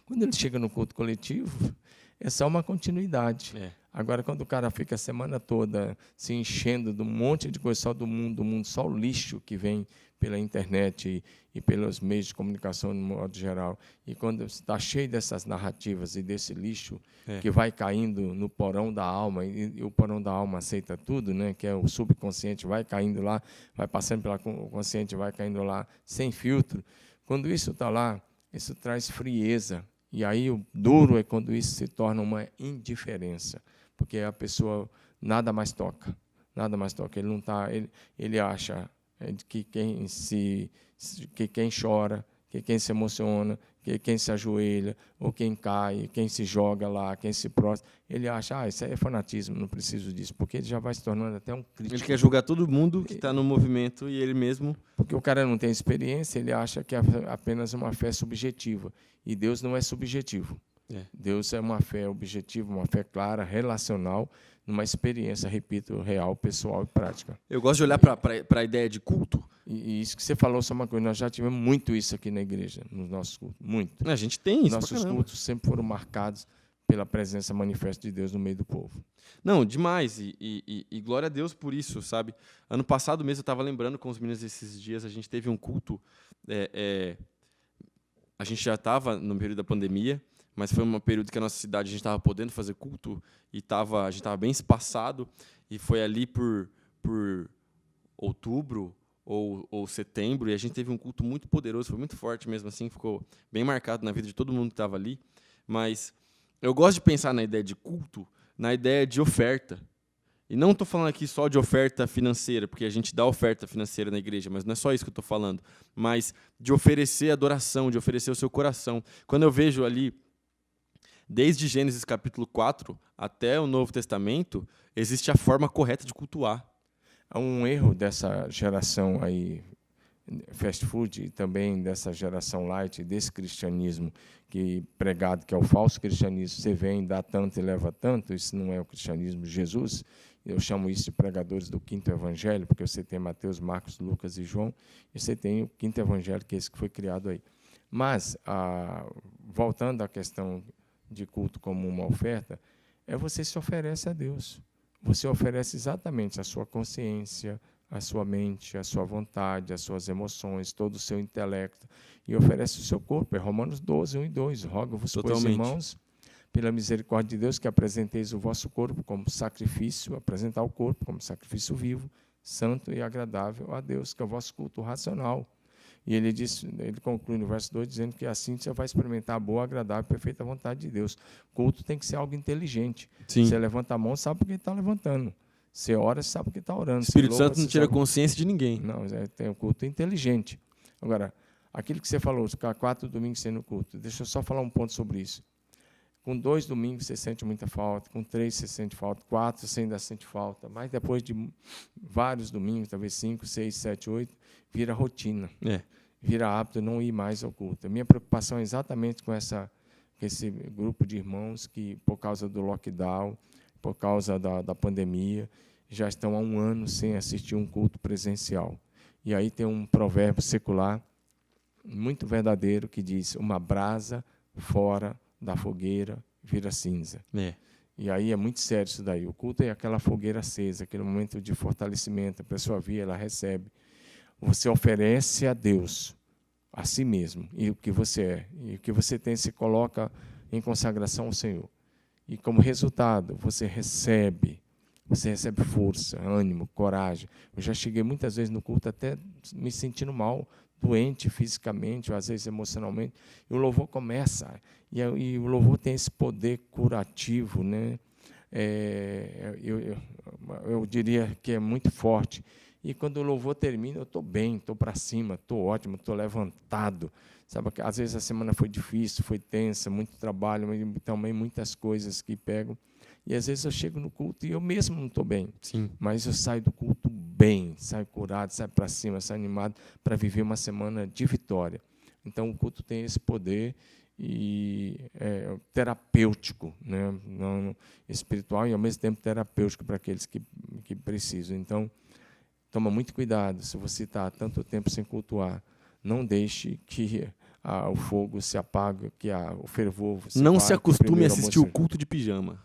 quando ele chega no culto coletivo, é só uma continuidade. Agora, quando o cara fica a semana toda se enchendo de um monte de coisa só do mundo, só o lixo que vem pela internet e pelos meios de comunicação, no modo geral, e quando está cheio dessas narrativas e desse lixo que vai caindo no porão da alma, e o porão da alma aceita tudo, né, que é o subconsciente, vai caindo lá, vai passando pela consciente, vai caindo lá, sem filtro. Quando isso está lá, isso traz frieza. E aí o duro é quando isso se torna uma indiferença, porque a pessoa nada mais toca. Ele não tá, ele acha que quem chora, que quem se emociona, que quem se ajoelha, ou quem cai, quem se joga lá, quem se prostra, ele acha, isso aí é fanatismo, não preciso disso, porque ele já vai se tornando até um crítico. Ele quer julgar todo mundo que está no movimento e ele mesmo... Porque o cara não tem experiência, ele acha que é apenas uma fé subjetiva. E Deus não é subjetivo. Deus é uma fé objetiva, uma fé clara, relacional, numa experiência, repito, real, pessoal e prática. Eu gosto de olhar para a ideia de culto. E isso que você falou, só uma coisa, nós já tivemos muito isso aqui na igreja, nos nossos cultos, muito. A gente tem isso. Nossos cultos sempre foram marcados pela presença manifesta de Deus no meio do povo. Não, demais. E glória a Deus por isso, sabe? Ano passado mesmo, eu estava lembrando com os meninos esses dias, a gente teve um culto. A gente já estava no período da pandemia, mas foi um período que a nossa cidade a gente estava podendo fazer culto e a gente estava bem espaçado. E foi ali por outubro ou setembro, e a gente teve um culto muito poderoso, foi muito forte mesmo assim, ficou bem marcado na vida de todo mundo que estava ali. Mas eu gosto de pensar na ideia de culto, na ideia de oferta. E não estou falando aqui só de oferta financeira, porque a gente dá oferta financeira na igreja, mas não é só isso que eu estou falando. Mas de oferecer adoração, de oferecer o seu coração. Quando eu vejo ali, desde Gênesis capítulo 4 até o Novo Testamento, existe a forma correta de cultuar. Há um erro dessa geração aí, fast food, e também dessa geração light, desse cristianismo pregado, que é o falso cristianismo. Você vem, dá tanto e leva tanto, isso não é o cristianismo de Jesus. Eu chamo isso de pregadores do quinto evangelho, porque você tem Mateus, Marcos, Lucas e João, e você tem o quinto evangelho, que é esse que foi criado aí. Mas, voltando à questão de culto como uma oferta, você se oferece a Deus. Você oferece exatamente a sua consciência, a sua mente, a sua vontade, as suas emoções, todo o seu intelecto, e oferece o seu corpo. É Romanos 12, 1 e 2. Rogo-vos, pois, irmãos, pela misericórdia de Deus, que apresenteis o vosso corpo como sacrifício, apresentar o corpo como sacrifício vivo, santo e agradável a Deus, que é o vosso culto racional. E ele conclui no verso 2, dizendo que assim você vai experimentar a boa, agradável e perfeita vontade de Deus. Culto tem que ser algo inteligente. Sim. Você levanta a mão, sabe por que está levantando. Você ora, sabe por que está orando. O Espírito Santo não tira consciência de ninguém. Não, tem um culto inteligente. Agora, aquilo que você falou, ficar 4 domingos sendo culto, deixa eu só falar um ponto sobre isso. Com 2 domingos você sente muita falta, com 3 você sente falta, 4 você ainda sente falta, mas depois de vários domingos, talvez 5, 6, 7, 8, vira rotina, vira hábito não ir mais ao culto. A minha preocupação é exatamente com esse grupo de irmãos que, por causa do lockdown, por causa da pandemia, já estão há 1 ano sem assistir um culto presencial. E aí tem um provérbio secular muito verdadeiro que diz: uma brasa fora da fogueira vira cinza. E aí é muito sério isso daí. O culto é aquela fogueira acesa, aquele momento de fortalecimento. A pessoa vê, ela recebe. Você oferece a Deus, a si mesmo, e o que você é. E o que você tem, se coloca em consagração ao Senhor. E como resultado, você recebe força, ânimo, coragem. Eu já cheguei muitas vezes no culto até me sentindo mal, doente fisicamente, ou às vezes emocionalmente, e o louvor começa, e o louvor tem esse poder curativo, né? Eu diria que é muito forte. E quando o louvor termina, eu estou bem, estou para cima, estou ótimo, estou levantado. Sabe, às vezes a semana foi difícil, foi tensa, muito trabalho, mas também muitas coisas que pegam. E às vezes eu chego no culto e eu mesmo não estou bem. Sim. Mas eu saio do culto bem, saio curado, saio para cima, saio animado para viver uma semana de vitória. Então o culto tem esse poder terapêutico, né? Não, espiritual e ao mesmo tempo terapêutico para aqueles que precisam. Então, toma muito cuidado, se você está há tanto tempo sem cultuar, não deixe que o fogo se apague, que o fervor se Não apague, se acostume a assistir o culto de pijama.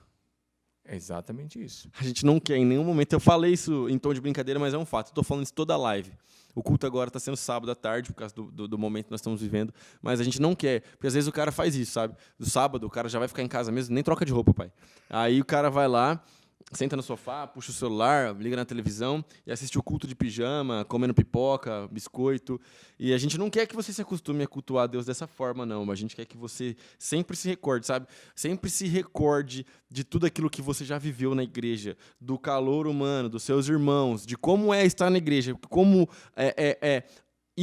É exatamente isso. A gente não quer em nenhum momento. Eu falei isso em tom de brincadeira, mas é um fato. Estou falando isso toda a live. O culto agora está sendo sábado à tarde, por causa do momento que nós estamos vivendo. Mas a gente não quer, porque às vezes o cara faz isso, sabe? Do sábado, o cara já vai ficar em casa mesmo, nem troca de roupa, pai. Aí o cara vai lá, senta no sofá, puxa o celular, liga na televisão e assiste o culto de pijama, comendo pipoca, biscoito. E a gente não quer que você se acostume a cultuar a Deus dessa forma, não. A gente quer que você sempre se recorde, sabe? Sempre se recorde de tudo aquilo que você já viveu na igreja, do calor humano, dos seus irmãos, de como é estar na igreja, como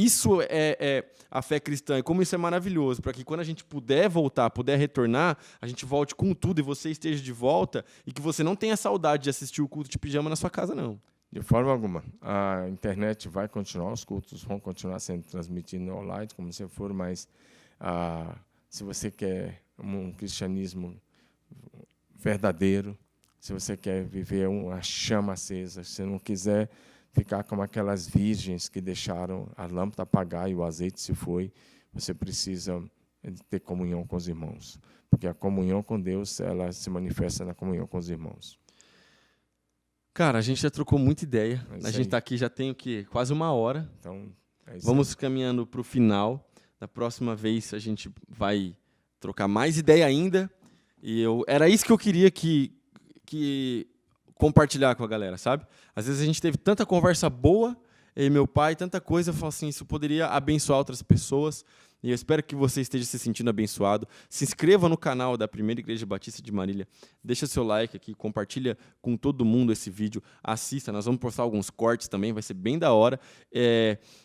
isso é a fé cristã, e como isso é maravilhoso, para que quando a gente puder voltar, puder retornar, a gente volte com tudo e você esteja de volta e que você não tenha saudade de assistir o culto de pijama na sua casa, não. De forma alguma. A internet vai continuar, os cultos vão continuar sendo transmitidos online, como se for, mas se você quer um cristianismo verdadeiro, se você quer viver uma chama acesa, se você não quiser ficar como aquelas virgens que deixaram a lâmpada apagar e o azeite se foi, você precisa ter comunhão com os irmãos. Porque a comunhão com Deus, ela se manifesta na comunhão com os irmãos. Cara, a gente já trocou muita ideia. A gente está aqui já tem o quê? Quase 1 hora. Então, vamos caminhando para o final. Da próxima vez a gente vai trocar mais ideia ainda. E era isso que eu queria que compartilhar com a galera, sabe? Às vezes a gente teve tanta conversa boa, eu e meu pai, tanta coisa, eu falo assim, isso poderia abençoar outras pessoas, e eu espero que você esteja se sentindo abençoado. Se inscreva no canal da Primeira Igreja Batista de Marília, deixa seu like aqui, compartilha com todo mundo esse vídeo, assista, nós vamos postar alguns cortes também, vai ser bem da hora.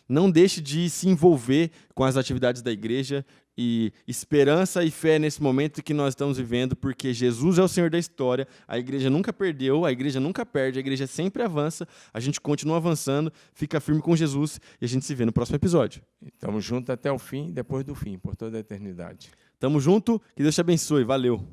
Não deixe de se envolver com as atividades da igreja, e esperança e fé nesse momento que nós estamos vivendo, porque Jesus é o Senhor da história, a igreja nunca perdeu, a igreja nunca perde, a igreja sempre avança, a gente continua avançando, fica firme com Jesus e a gente se vê no próximo episódio. Estamos juntos até o fim e depois do fim, por toda a eternidade. Tamo junto, que Deus te abençoe, valeu!